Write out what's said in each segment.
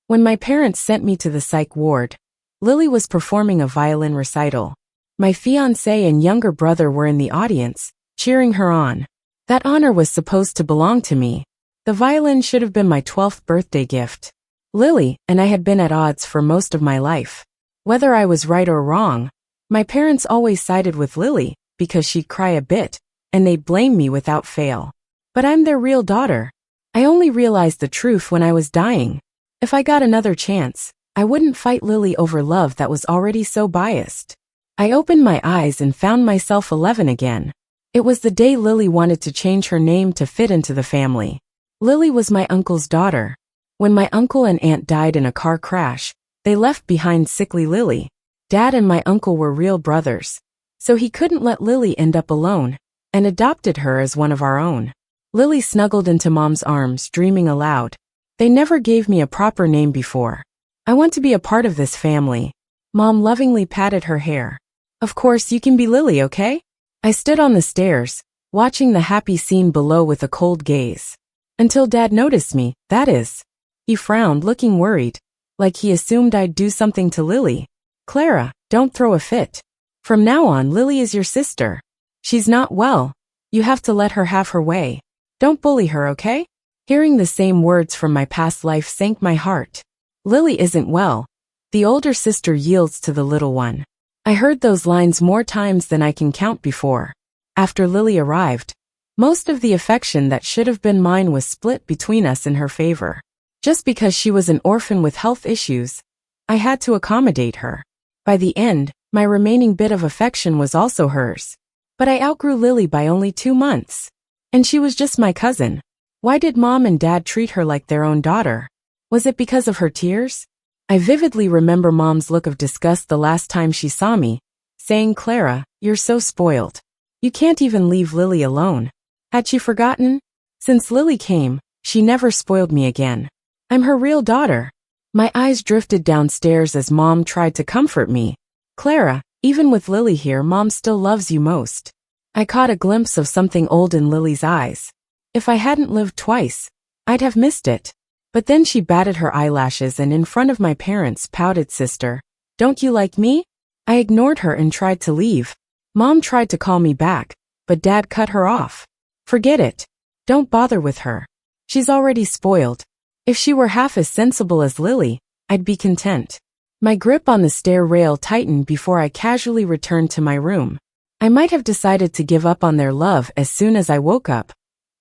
When my parents sent me to the psych ward, Lily was performing a violin recital. My fiancé and younger brother were in the audience, cheering her on. That honor was supposed to belong to me. The violin should have been my 12th birthday gift. Lily and I had been at odds for most of my life. Whether I was right or wrong, my parents always sided with Lily because she'd cry a bit, and they'd blame me without fail. But I'm their real daughter. I only realized the truth when I was dying. If I got another chance, I wouldn't fight Lily over love that was already so biased. I opened my eyes and found myself 11 again. It was the day Lily wanted to change her name to fit into the family. Lily was my uncle's daughter. When my uncle and aunt died in a car crash, they left behind sickly Lily. Dad and my uncle were real brothers, so he couldn't let Lily end up alone, and adopted her as one of our own. Lily snuggled into Mom's arms, dreaming aloud. They never gave me a proper name before. I want to be a part of this family. Mom lovingly patted her hair. Of course you can be Lily, okay? I stood on the stairs, watching the happy scene below with a cold gaze. Until Dad noticed me, that is. He frowned, looking worried, like he assumed I'd do something to Lily. Clara, don't throw a fit. From now on, Lily is your sister. She's not well. You have to let her have her way. Don't bully her, okay? Hearing the same words from my past life sank my heart. Lily isn't well. The older sister yields to the little one. I heard those lines more times than I can count before. After Lily arrived, most of the affection that should have been mine was split between us in her favor. Just because she was an orphan with health issues, I had to accommodate her. By the end, my remaining bit of affection was also hers. But I outgrew Lily by only 2 months. And she was just my cousin. Why did Mom and Dad treat her like their own daughter? Was it because of her tears? I vividly remember Mom's look of disgust the last time she saw me, saying, "Clara, you're so spoiled. You can't even leave Lily alone." Had she forgotten? Since Lily came, she never spoiled me again. I'm her real daughter. My eyes drifted downstairs as Mom tried to comfort me. "Clara, even with Lily here, Mom still loves you most." I caught a glimpse of something old in Lily's eyes. If I hadn't lived twice, I'd have missed it. But then she batted her eyelashes and in front of my parents pouted, "Sister, don't you like me?" I ignored her and tried to leave. Mom tried to call me back, but Dad cut her off. "Forget it. Don't bother with her. She's already spoiled. If she were half as sensible as Lily, I'd be content." My grip on the stair rail tightened before I casually returned to my room. I might have decided to give up on their love as soon as I woke up,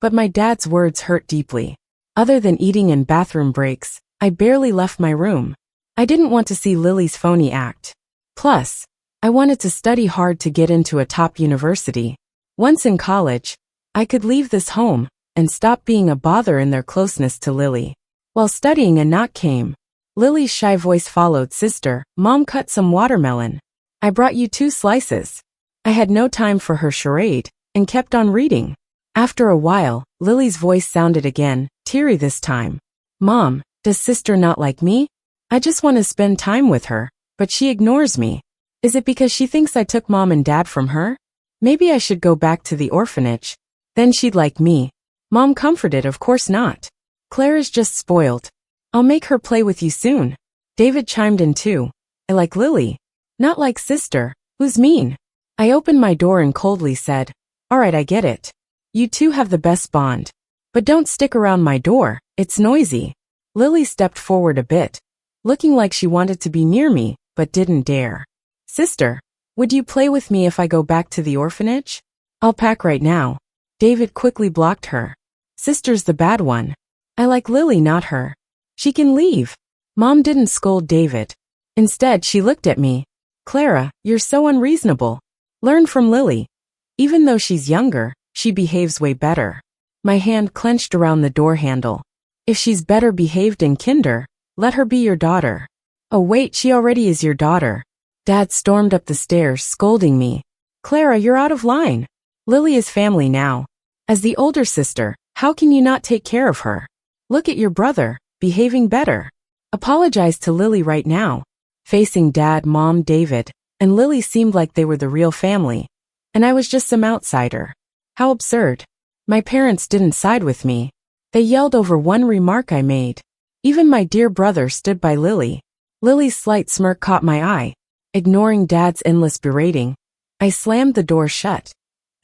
but my dad's words hurt deeply. Other than eating and bathroom breaks, I barely left my room. I didn't want to see Lily's phony act. Plus, I wanted to study hard to get into a top university. Once in college, I could leave this home and stop being a bother in their closeness to Lily. While studying, a knock came. Lily's shy voice followed, "Sister, Mom cut some watermelon. I brought you 2 slices." I had no time for her charade and kept on reading. After a while, Lily's voice sounded again, teary this time. "Mom, does sister not like me? I just want to spend time with her, but she ignores me. Is it because she thinks I took Mom and Dad from her? Maybe I should go back to the orphanage. Then she'd like me." Mom comforted, "Of course not. Clara's just spoiled. I'll make her play with you soon." David chimed in too. "I like Lily. Not like sister, who's mean." I opened my door and coldly said, "All right, I get it. You two have the best bond. But don't stick around my door, it's noisy." Lily stepped forward a bit, looking like she wanted to be near me, but didn't dare. "Sister, would you play with me if I go back to the orphanage?" "I'll pack right now." David quickly blocked her. "Sister's the bad one. I like Lily, not her. She can leave." Mom didn't scold David. Instead, she looked at me. "Clara, you're so unreasonable. Learn from Lily. Even though she's younger, she behaves way better." My hand clenched around the door handle. "If she's better behaved in kinder, let her be your daughter." "Oh wait, she already is your daughter." Dad stormed up the stairs, scolding me. "Clara, you're out of line. Lily is family now. As the older sister, how can you not take care of her? Look at your brother, behaving better. Apologize to Lily right now." Facing Dad, Mom, David, and Lily seemed like they were the real family, and I was just some outsider. How absurd. My parents didn't side with me. They yelled over one remark I made. Even my dear brother stood by Lily. Lily's slight smirk caught my eye. Ignoring Dad's endless berating, I slammed the door shut.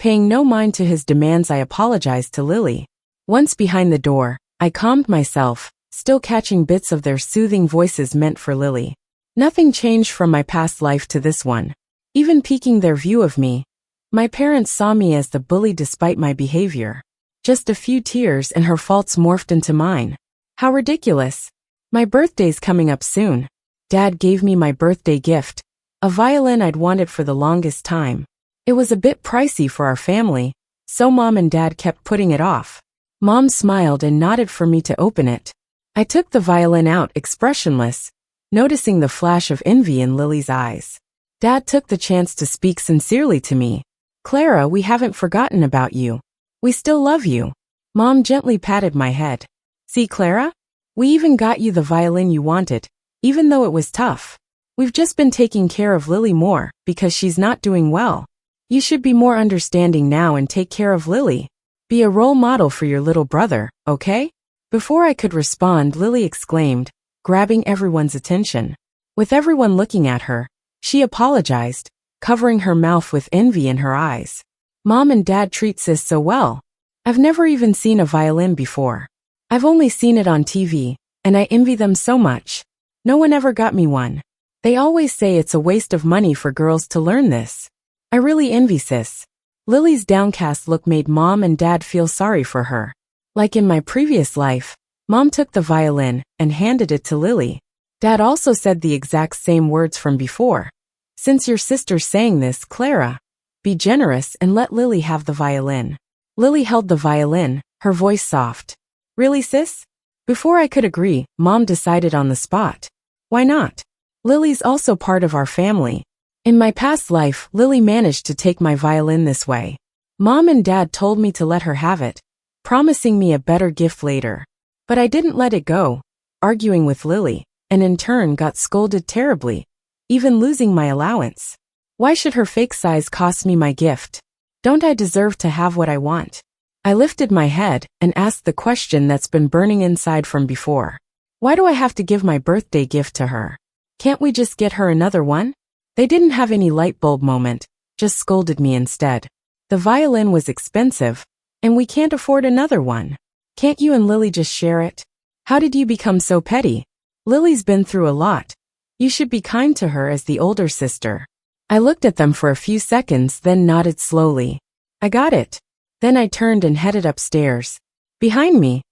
Paying no mind to his demands, I apologized to Lily. Once behind the door, I calmed myself, still catching bits of their soothing voices meant for Lily. Nothing changed from my past life to this one. Even piquing their view of me, my parents saw me as the bully despite my behavior. Just a few tears and her faults morphed into mine. How ridiculous. My birthday's coming up soon. Dad gave me my birthday gift, a violin I'd wanted for the longest time. It was a bit pricey for our family, so Mom and Dad kept putting it off. Mom smiled and nodded for me to open it. I took the violin out expressionless, noticing the flash of envy in Lily's eyes. Dad took the chance to speak sincerely to me. Clara, we haven't forgotten about you. We still love you. Mom gently patted my head. See, Clara? We even got you the violin you wanted, even though it was tough. We've just been taking care of Lily more because she's not doing well. You should be more understanding now and take care of Lily. Be a role model for your little brother, okay? Before I could respond, Lily exclaimed, grabbing everyone's attention. With everyone looking at her, she apologized, covering her mouth with envy in her eyes. Mom and Dad treat sis so well. I've never even seen a violin before. I've only seen it on TV, and I envy them so much. No one ever got me one. They always say it's a waste of money for girls to learn this. I really envy sis. Lily's downcast look made Mom and Dad feel sorry for her. Like in my previous life, Mom took the violin and handed it to Lily. Dad also said the exact same words from before. Since your sister's saying this, Clara, be generous and let Lily have the violin. Lily held the violin, her voice soft. Really, sis? Before I could agree, Mom decided on the spot. Why not? Lily's also part of our family. In my past life, Lily managed to take my violin this way. Mom and Dad told me to let her have it, promising me a better gift later. But I didn't let it go, arguing with Lily, and in turn got scolded terribly, even losing my allowance. Why should her fake size cost me my gift? Don't I deserve to have what I want? I lifted my head and asked the question that's been burning inside from before. Why do I have to give my birthday gift to her? Can't we just get her another one? They didn't have any light bulb moment, just scolded me instead. The violin was expensive, and we can't afford another one. Can't you and Lily just share it? How did you become so petty? Lily's been through a lot. You should be kind to her as the older sister. I looked at them for a few seconds, then nodded slowly. I got it. Then I turned and headed upstairs. Behind me,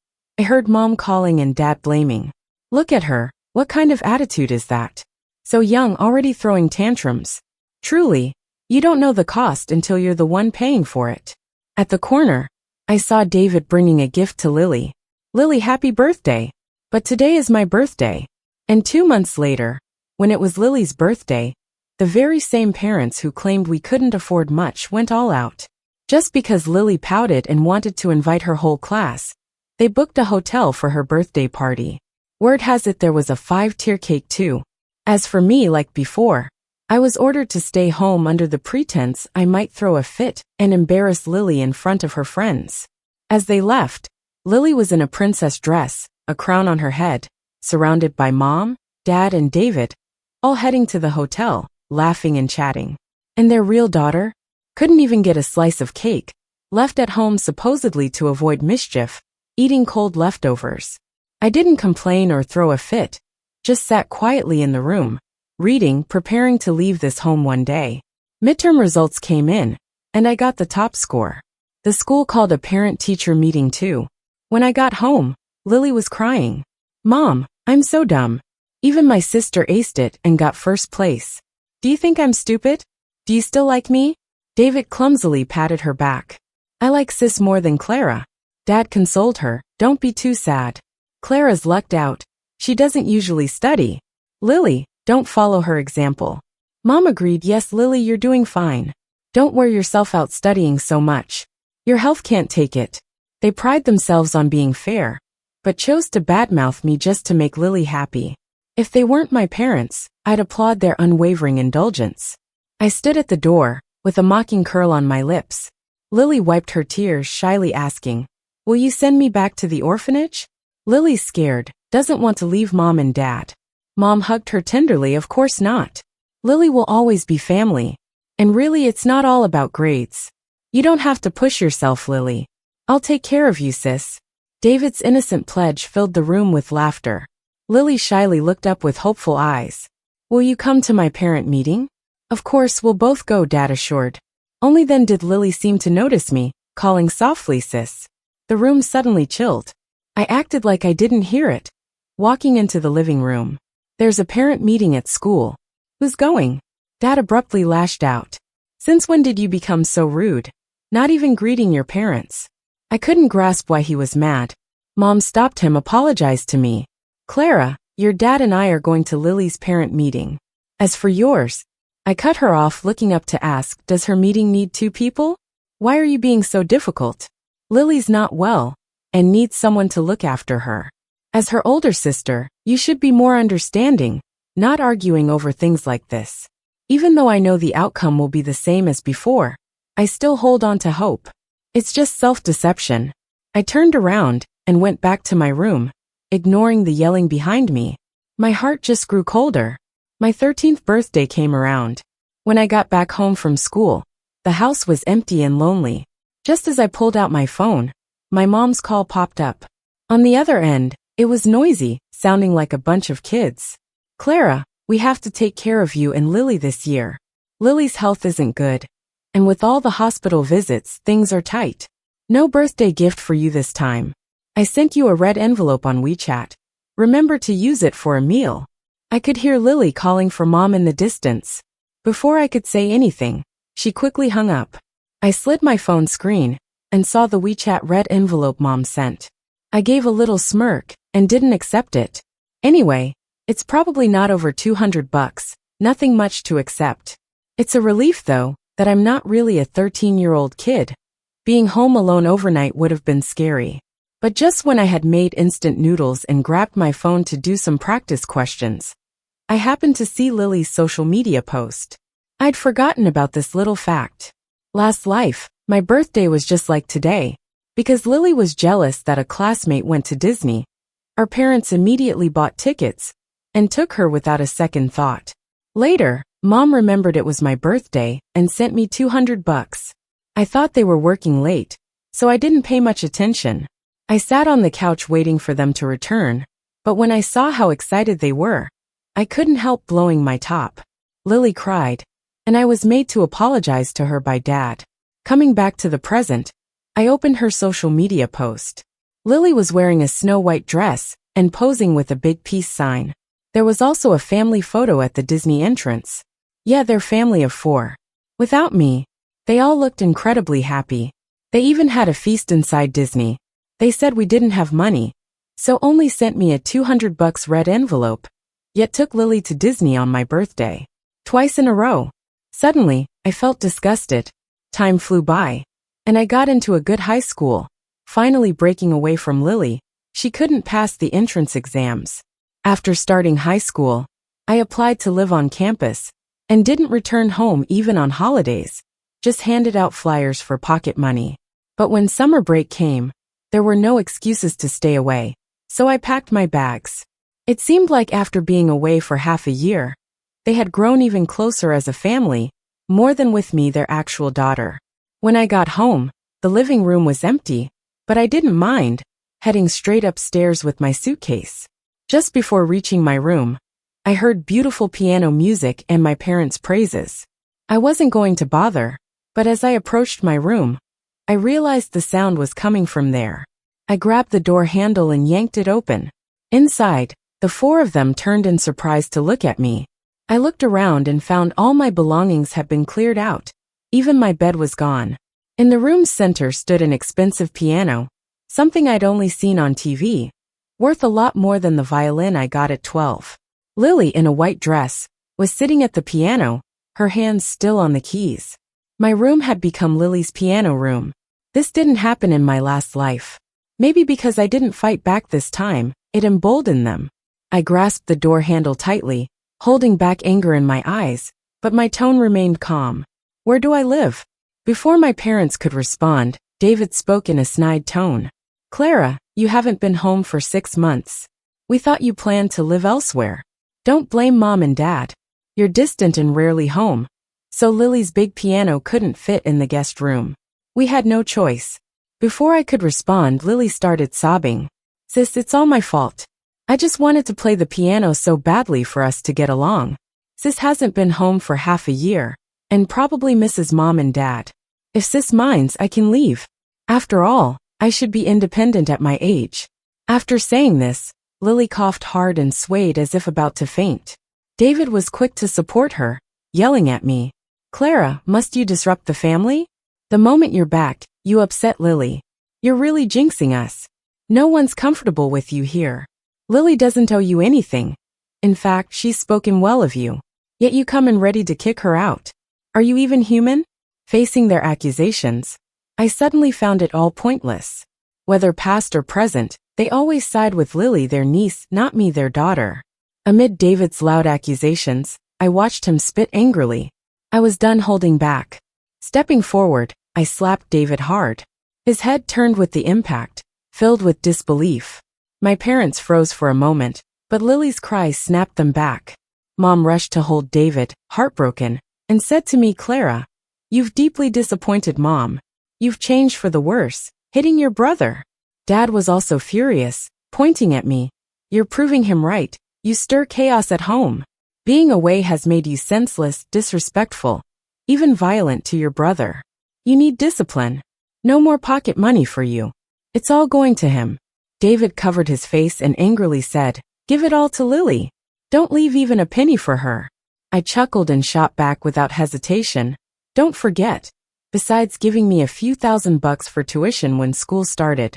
I heard Mom calling and Dad blaming. Look at her, what kind of attitude is that? So young, already throwing tantrums. Truly, you don't know the cost until you're the one paying for it. At the corner, I saw David bringing a gift to Lily. Lily, happy birthday. But today is my birthday. And 2 months later, when it was Lily's birthday, the very same parents who claimed we couldn't afford much went all out. Just because Lily pouted and wanted to invite her whole class, they booked a hotel for her birthday party. Word has it there was a 5-tier cake too. As for me, like before, I was ordered to stay home under the pretense I might throw a fit and embarrass Lily in front of her friends. As they left, Lily was in a princess dress, a crown on her head, surrounded by Mom, Dad, and David, all heading to the hotel, laughing and chatting. And their real daughter couldn't even get a slice of cake, left at home supposedly to avoid mischief, eating cold leftovers. I didn't complain or throw a fit, just sat quietly in the room, reading, preparing to leave this home one day. Midterm results came in, and I got the top score. The school called a parent-teacher meeting too. When I got home, Lily was crying. Mom, I'm so dumb. Even my sister aced it and got first place. Do you think I'm stupid? Do you still like me? David clumsily patted her back. I like sis more than Clara. Dad consoled her, don't be too sad. Clara's lucked out. She doesn't usually study. Lily, don't follow her example. Mom agreed, yes Lily, you're doing fine. Don't wear yourself out studying so much. Your health can't take it. They pride themselves on being fair, but chose to badmouth me just to make Lily happy. If they weren't my parents, I'd applaud their unwavering indulgence. I stood at the door, with a mocking curl on my lips. Lily wiped her tears, shyly asking, will you send me back to the orphanage? Lily's scared, Doesn't want to leave Mom and Dad. Mom hugged her tenderly. Of course not. Lily will always be family. And really, it's not all about grades. You don't have to push yourself, Lily. I'll take care of you, sis. David's innocent pledge filled the room with laughter. Lily shyly looked up with hopeful eyes. Will you come to my parent meeting? Of course, we'll both go, Dad assured. Only then did Lily seem to notice me, calling softly, sis. The room suddenly chilled. I acted like I didn't hear it. Walking into the living room. There's a parent meeting at school. Who's going? Dad abruptly lashed out. Since when did you become so rude? Not even greeting your parents. I couldn't grasp why he was mad. Mom stopped him, apologized to me. Clara, your dad and I are going to Lily's parent meeting. As for yours, I cut her off, looking up to ask, does her meeting need 2 people? Why are you being so difficult? Lily's not well, and needs someone to look after her. As her older sister, you should be more understanding, not arguing over things like this. Even though I know the outcome will be the same as before, I still hold on to hope. It's just self-deception. I turned around and went back to my room, ignoring the yelling behind me. My heart just grew colder. My 13th birthday came around. When I got back home from school, the house was empty and lonely. Just as I pulled out my phone, my mom's call popped up. On the other end, it was noisy, sounding like a bunch of kids. Clara, we have to take care of you and Lily this year. Lily's health isn't good. And with all the hospital visits, things are tight. No birthday gift for you this time. I sent you a red envelope on WeChat. Remember to use it for a meal. I could hear Lily calling for Mom in the distance. Before I could say anything, she quickly hung up. I slid my phone screen and saw the WeChat red envelope Mom sent. I gave a little smirk and didn't accept it. Anyway, it's probably not over $200, nothing much to accept. It's a relief, though, that I'm not really a 13-year-old kid. Being home alone overnight would have been scary. But just when I had made instant noodles and grabbed my phone to do some practice questions, I happened to see Lily's social media post. I'd forgotten about this little fact. Last life, my birthday was just like today. Because Lily was jealous that a classmate went to Disney, our parents immediately bought tickets and took her without a second thought. Later, Mom remembered it was my birthday and sent me $200. I thought they were working late, so I didn't pay much attention. I sat on the couch waiting for them to return, but when I saw how excited they were, I couldn't help blowing my top. Lily cried, and I was made to apologize to her by Dad. Coming back to the present, I opened her social media post. Lily was wearing a snow-white dress and posing with a big peace sign. There was also a family photo at the Disney entrance. Yeah, their family of 4. Without me, they all looked incredibly happy. They even had a feast inside Disney. They said we didn't have money, so only sent me a $200 red envelope, yet took Lily to Disney on my birthday. Twice in a row. Suddenly, I felt disgusted. Time flew by, and I got into a good high school, finally breaking away from Lily. She couldn't pass the entrance exams. After starting high school, I applied to live on campus and didn't return home even on holidays, just handed out flyers for pocket money. But when summer break came, there were no excuses to stay away, so I packed my bags. It seemed like after being away for half a year, they had grown even closer as a family, more than with me, their actual daughter. When I got home, the living room was empty, but I didn't mind, heading straight upstairs with my suitcase. Just before reaching my room, I heard beautiful piano music and my parents' praises. I wasn't going to bother, but as I approached my room, I realized the sound was coming from there. I grabbed the door handle and yanked it open. Inside, the 4 of them turned in surprise to look at me. I looked around and found all my belongings had been cleared out. Even my bed was gone. In the room's center stood an expensive piano, something I'd only seen on TV, worth a lot more than the violin I got at 12. Lily, in a white dress, was sitting at the piano, her hands still on the keys. My room had become Lily's piano room. This didn't happen in my last life. Maybe because I didn't fight back this time, it emboldened them. I grasped the door handle tightly, holding back anger in my eyes, but my tone remained calm. Where do I live? Before my parents could respond, David spoke in a snide tone. Clara, you haven't been home for 6 months. We thought you planned to live elsewhere. Don't blame Mom and Dad. You're distant and rarely home. So Lily's big piano couldn't fit in the guest room. We had no choice. Before I could respond, Lily started sobbing. Sis, it's all my fault. I just wanted to play the piano so badly for us to get along. Sis hasn't been home for half a year, and probably misses Mom and Dad. If Sis minds, I can leave. After all, I should be independent at my age. After saying this, Lily coughed hard and swayed as if about to faint. David was quick to support her, yelling at me. Clara, must you disrupt the family? The moment you're back, you upset Lily. You're really jinxing us. No one's comfortable with you here. Lily doesn't owe you anything. In fact, she's spoken well of you. Yet you come in ready to kick her out. Are you even human? Facing their accusations, I suddenly found it all pointless. Whether past or present, they always side with Lily, their niece, not me, their daughter. Amid David's loud accusations, I watched him spit angrily. I was done holding back. Stepping forward, I slapped David hard. His head turned with the impact, filled with disbelief. My parents froze for a moment, but Lily's cries snapped them back. Mom rushed to hold David, heartbroken, and said to me, Clara, you've deeply disappointed Mom. You've changed for the worse, hitting your brother. Dad was also furious, pointing at me. You're proving him right. You stir chaos at home. Being away has made you senseless, disrespectful, even violent to your brother. You need discipline. No more pocket money for you. It's all going to him. David covered his face and angrily said, give it all to Lily. Don't leave even a penny for her. I chuckled and shot back without hesitation. Don't forget. Besides giving me a few $1,000s for tuition when school started.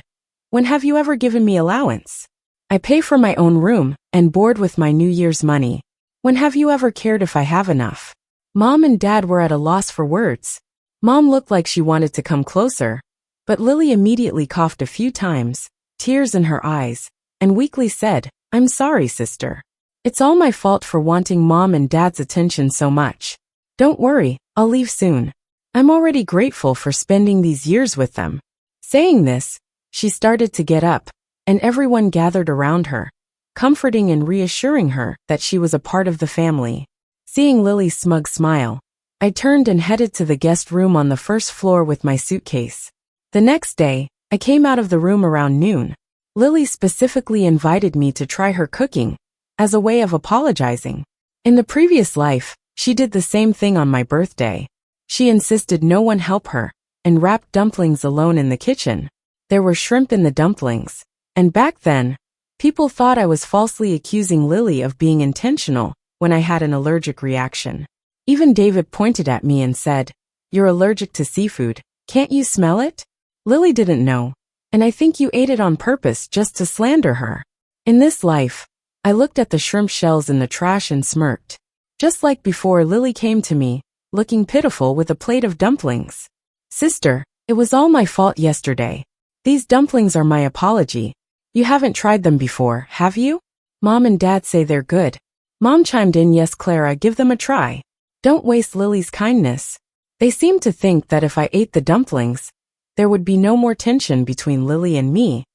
When have you ever given me allowance? I pay for my own room and board with my New Year's money. When have you ever cared if I have enough? Mom and Dad were at a loss for words. Mom looked like she wanted to come closer, but Lily immediately coughed a few times, tears in her eyes, and weakly said, I'm sorry, sister. It's all my fault for wanting Mom and Dad's attention so much. Don't worry, I'll leave soon. I'm already grateful for spending these years with them. Saying this, she started to get up, and everyone gathered around her, comforting and reassuring her that she was a part of the family. Seeing Lily's smug smile, I turned and headed to the guest room on the first floor with my suitcase. The next day, I came out of the room around noon. Lily specifically invited me to try her cooking, as a way of apologizing. In the previous life, she did the same thing on my birthday. She insisted no one help her, and wrapped dumplings alone in the kitchen. There were shrimp in the dumplings. And back then, people thought I was falsely accusing Lily of being intentional when I had an allergic reaction. Even David pointed at me and said, you're allergic to seafood, can't you smell it? Lily didn't know, and I think you ate it on purpose just to slander her. In this life, I looked at the shrimp shells in the trash and smirked. Just like before, Lily came to me, looking pitiful with a plate of dumplings. Sister, it was all my fault yesterday. These dumplings are my apology. You haven't tried them before, have you? Mom and Dad say they're good. Mom chimed in, yes, Clara, give them a try. Don't waste Lily's kindness. They seemed to think that if I ate the dumplings, there would be no more tension between Lily and me,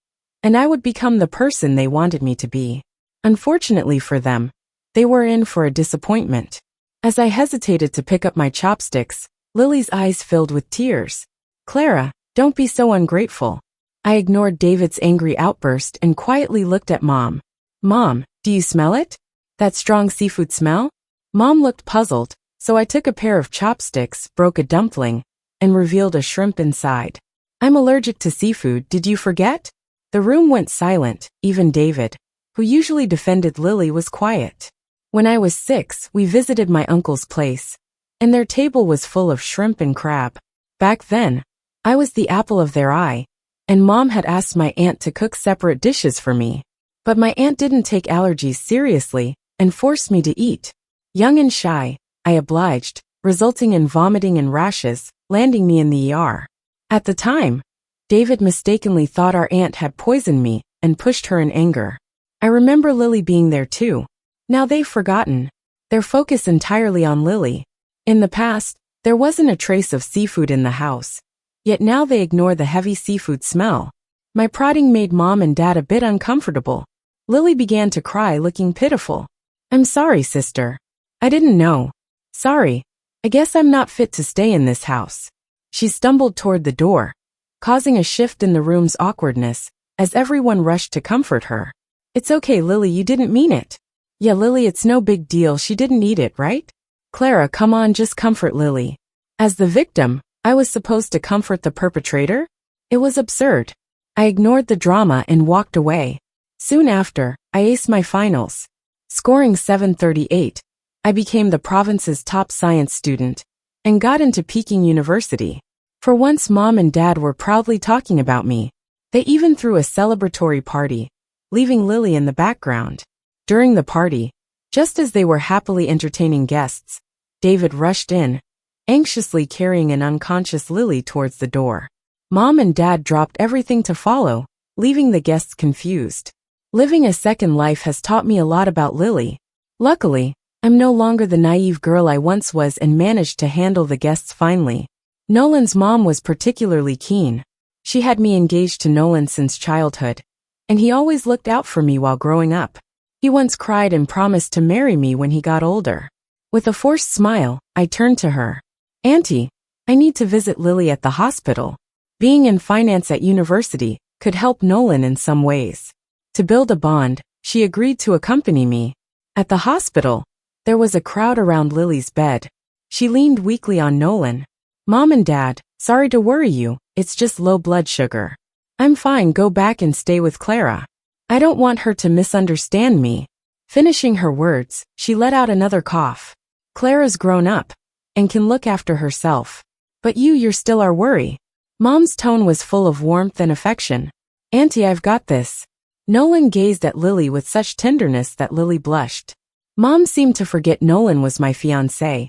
and I would become the person they wanted me to be. Unfortunately for them, they were in for a disappointment. As I hesitated to pick up my chopsticks, Lily's eyes filled with tears. Clara, don't be so ungrateful. I ignored David's angry outburst and quietly looked at Mom. Mom, do you smell it? That strong seafood smell? Mom looked puzzled, so I took a pair of chopsticks, broke a dumpling, and revealed a shrimp inside. I'm allergic to seafood, did you forget? The room went silent, even David, who usually defended Lily, was quiet. When I was 6, we visited my uncle's place, and their table was full of shrimp and crab. Back then, I was the apple of their eye, and Mom had asked my aunt to cook separate dishes for me. But my aunt didn't take allergies seriously and forced me to eat. Young and shy, I obliged, resulting in vomiting and rashes, landing me in the ER. At the time, David mistakenly thought our aunt had poisoned me and pushed her in anger. I remember Lily being there too. Now they've forgotten. Their focus entirely on Lily. In the past, there wasn't a trace of seafood in the house. Yet now they ignore the heavy seafood smell. My prodding made Mom and Dad a bit uncomfortable. Lily began to cry, looking pitiful. I'm sorry, sister. I didn't know. Sorry. I guess I'm not fit to stay in this house. She stumbled toward the door, causing a shift in the room's awkwardness, as everyone rushed to comfort her. It's okay, Lily, you didn't mean it. Yeah, Lily, it's no big deal, she didn't need it, right? Clara, come on, just comfort Lily. As the victim, I was supposed to comfort the perpetrator? It was absurd. I ignored the drama and walked away. Soon after, I aced my finals. Scoring 738, I became the province's top science student and got into Peking University. For once, Mom and Dad were proudly talking about me. They even threw a celebratory party, leaving Lily in the background. During the party, just as they were happily entertaining guests, David rushed in, anxiously carrying an unconscious Lily towards the door. Mom and Dad dropped everything to follow, leaving the guests confused. Living a second life has taught me a lot about Lily. Luckily, I'm no longer the naive girl I once was and managed to handle the guests finely. Nolan's mom was particularly keen. She had me engaged to Nolan since childhood, and he always looked out for me while growing up. He once cried and promised to marry me when he got older. With a forced smile, I turned to her. Auntie, I need to visit Lily at the hospital. Being in finance at university could help Nolan in some ways. To build a bond, she agreed to accompany me. At the hospital, there was a crowd around Lily's bed. She leaned weakly on Nolan. Mom and Dad, sorry to worry you, it's just low blood sugar. I'm fine, go back and stay with Clara. I don't want her to misunderstand me. Finishing her words, she let out another cough. Clara's grown up and can look after herself. But you're still our worry. Mom's tone was full of warmth and affection. Auntie, I've got this. Nolan gazed at Lily with such tenderness that Lily blushed. Mom seemed to forget Nolan was my fiancé.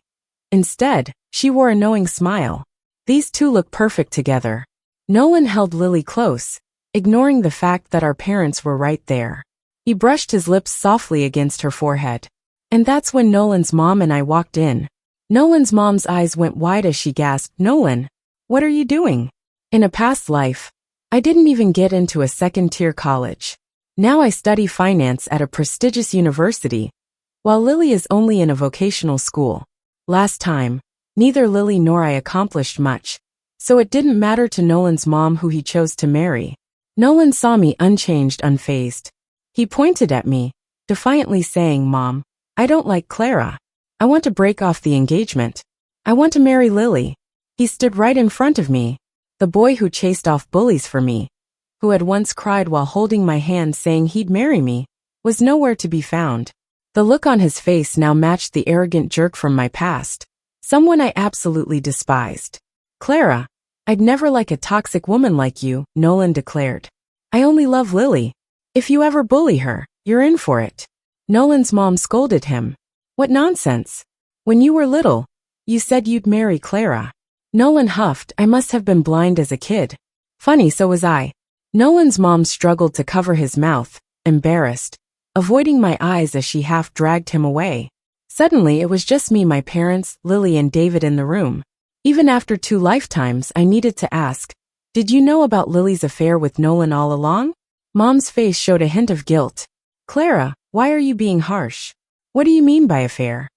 Instead, she wore a knowing smile. These two look perfect together. Nolan held Lily close, ignoring the fact that our parents were right there. He brushed his lips softly against her forehead. And that's when Nolan's mom and I walked in. Nolan's mom's eyes went wide as she gasped, Nolan, what are you doing? In a past life, I didn't even get into a second-tier college. Now I study finance at a prestigious university, while Lily is only in a vocational school. Last time, neither Lily nor I accomplished much, so it didn't matter to Nolan's mom who he chose to marry. Nolan saw me unchanged, unfazed. He pointed at me, defiantly saying, Mom, I don't like Clara. I want to break off the engagement. I want to marry Lily. He stood right in front of me, the boy who chased off bullies for me, who had once cried while holding my hand saying he'd marry me, was nowhere to be found. The look on his face now matched the arrogant jerk from my past, someone I absolutely despised. Clara, I'd never like a toxic woman like you, Nolan declared. I only love Lily. If you ever bully her, you're in for it. Nolan's mom scolded him. What nonsense. When you were little, you said you'd marry Clara. Nolan huffed, I must have been blind as a kid. Funny, so was I. Nolan's mom struggled to cover his mouth, embarrassed, avoiding my eyes as she half dragged him away. Suddenly it was just me, my parents, Lily and David in the room. Even after 2 lifetimes, I needed to ask, did you know about Lily's affair with Nolan all along? Mom's face showed a hint of guilt. Clara, why are you being harsh? What do you mean by affair?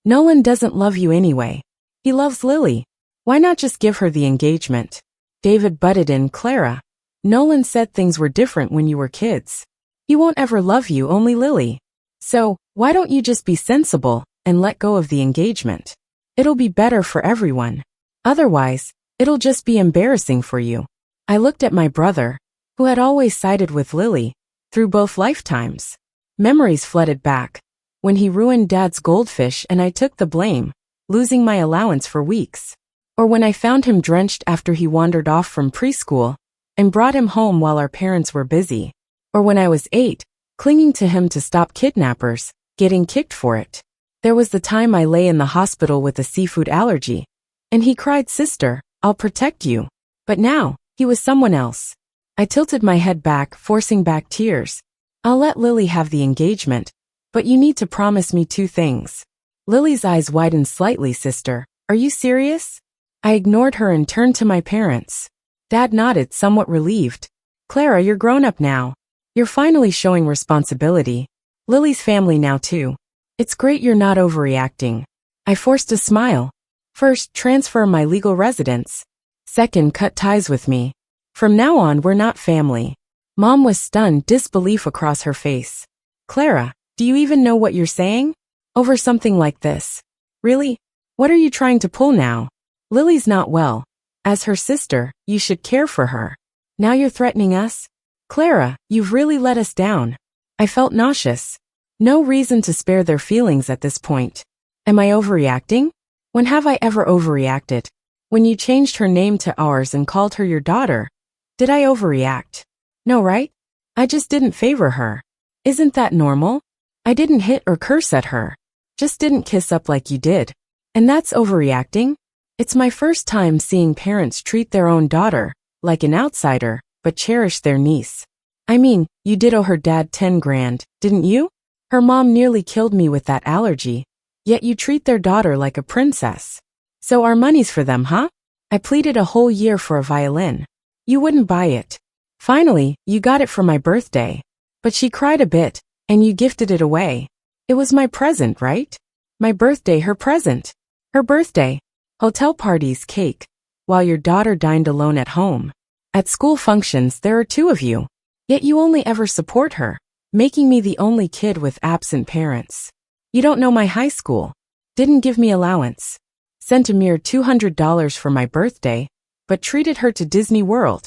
Nolan doesn't love you anyway. He loves Lily. Why not just give her the engagement? David butted in, Clara, Nolan said things were different when you were kids. He won't ever love you, only Lily. So, why don't you just be sensible and let go of the engagement? It'll be better for everyone. Otherwise, it'll just be embarrassing for you. I looked at my brother, who had always sided with Lily, through both lifetimes. Memories flooded back, when he ruined Dad's goldfish and I took the blame, losing my allowance for weeks. Or when I found him drenched after he wandered off from preschool, and brought him home while our parents were busy. Or when I was 8, clinging to him to stop kidnappers, getting kicked for it. There was the time I lay in the hospital with a seafood allergy, and he cried, Sister, I'll protect you. But now, he was someone else. I tilted my head back, forcing back tears. I'll let Lily have the engagement, but you need to promise me 2 things. Lily's eyes widened slightly. Sister, are you serious? I ignored her and turned to my parents. Dad nodded, somewhat relieved. Clara, you're grown up now. You're finally showing responsibility. Lily's family now too. It's great you're not overreacting. I forced a smile. First, transfer my legal residence. Second, cut ties with me. From now on, we're not family. Mom was stunned, disbelief across her face. Clara, do you even know what you're saying? Over something like this? Really? What are you trying to pull now? Lily's not well. As her sister, you should care for her. Now you're threatening us? Clara, you've really let us down. I felt nauseous. No reason to spare their feelings at this point. Am I overreacting? When have I ever overreacted? When you changed her name to ours and called her your daughter. Did I overreact? No, right? I just didn't favor her. Isn't that normal? I didn't hit or curse at her. Just didn't kiss up like you did. And that's overreacting? It's my first time seeing parents treat their own daughter like an outsider, but cherish their niece. I mean, you did owe her dad 10 grand, didn't you? Her mom nearly killed me with that allergy, yet you treat their daughter like a princess. So our money's for them, huh? I pleaded a whole year for a violin. You wouldn't buy it. Finally, you got it for my birthday. But she cried a bit, and you gifted it away. It was my present, right? My birthday, her present. Her birthday. Hotel parties, cake. While your daughter dined alone at home. At school functions, there are 2 of you. Yet you only ever support her, making me the only kid with absent parents. You don't know my high school. Didn't give me allowance. Sent a mere $200 for my birthday, but treated her to Disney World.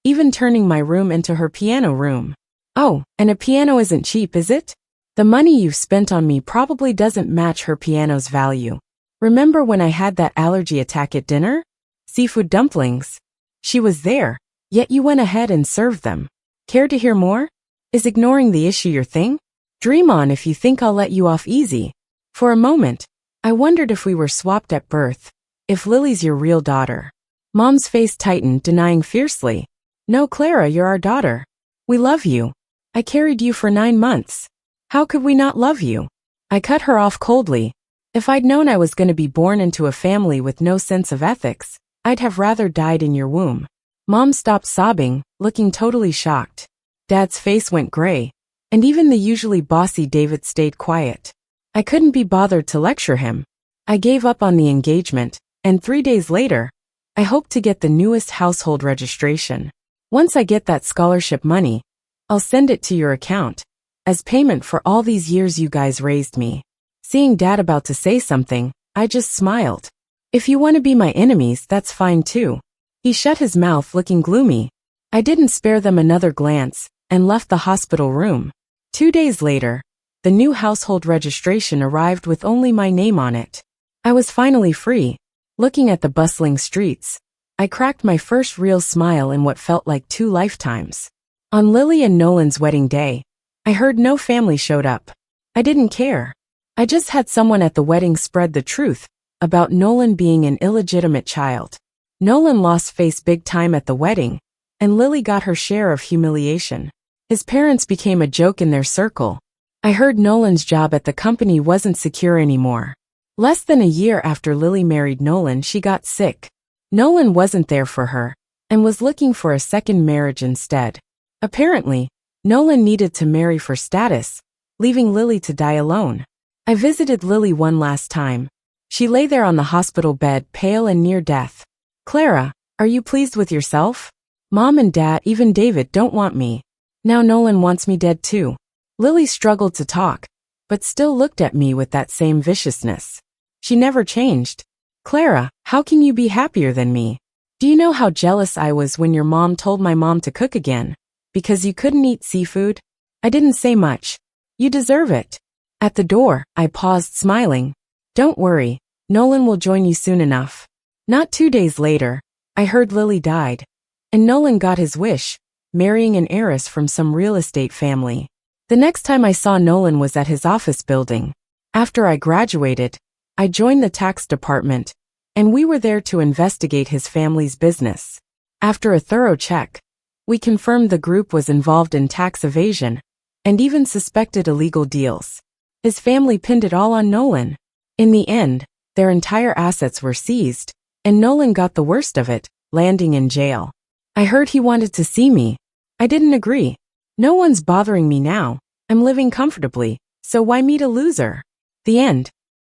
Even turning my room into her piano room. Oh, and a piano isn't cheap, is it? The money you've spent on me probably doesn't match her piano's value. Remember when I had that allergy attack at dinner? Seafood dumplings. She was there, yet you went ahead and served them. Care to hear more? Is ignoring the issue your thing? Dream on if you think I'll let you off easy. For a moment, I wondered if we were swapped at birth, if Lily's your real daughter. Mom's face tightened, denying fiercely. No, Clara, you're our daughter. We love you. I carried you for 9 months. How could we not love you? I cut her off coldly. If I'd known I was going to be born into a family with no sense of ethics, I'd have rather died in your womb. Mom stopped sobbing, looking totally shocked. Dad's face went gray, and even the usually bossy David stayed quiet. I couldn't be bothered to lecture him. I gave up on the engagement, and 3 days later, I hoped to get the newest household registration. Once I get that scholarship money, I'll send it to your account, as payment for all these years you guys raised me. Seeing Dad about to say something, I just smiled. If you want to be my enemies, that's fine too. He shut his mouth, looking gloomy. I didn't spare them another glance, and left the hospital room. 2 days later, the new household registration arrived with only my name on it. I was finally free. Looking at the bustling streets, I cracked my first real smile in what felt like 2 lifetimes. On Lily and Nolan's wedding day, I heard no family showed up. I didn't care. I just had someone at the wedding spread the truth about Nolan being an illegitimate child. Nolan lost face big time at the wedding, and Lily got her share of humiliation. His parents became a joke in their circle. I heard Nolan's job at the company wasn't secure anymore. Less than a year after Lily married Nolan, she got sick. Nolan wasn't there for her, and was looking for a second marriage instead. Apparently, Nolan needed to marry for status, leaving Lily to die alone. I visited Lily one last time. She lay there on the hospital bed, pale and near death. Clara, are you pleased with yourself? Mom and Dad, even David, don't want me. Now Nolan wants me dead too. Lily struggled to talk, but still looked at me with that same viciousness. She never changed. Clara, how can you be happier than me? Do you know how jealous I was when your mom told my mom to cook again? Because you couldn't eat seafood? I didn't say much. You deserve it. At the door, I paused, smiling. Don't worry, Nolan will join you soon enough. Not 2 days later, I heard Lily died. And Nolan got his wish, marrying an heiress from some real estate family. The next time I saw Nolan was at his office building. After I graduated, I joined the tax department, and we were there to investigate his family's business. After a thorough check, we confirmed the group was involved in tax evasion, and even suspected illegal deals. His family pinned it all on Nolan. In the end, their entire assets were seized, and Nolan got the worst of it, landing in jail. I heard he wanted to see me. I didn't agree. No one's bothering me now. I'm living comfortably, so why meet a loser? The end.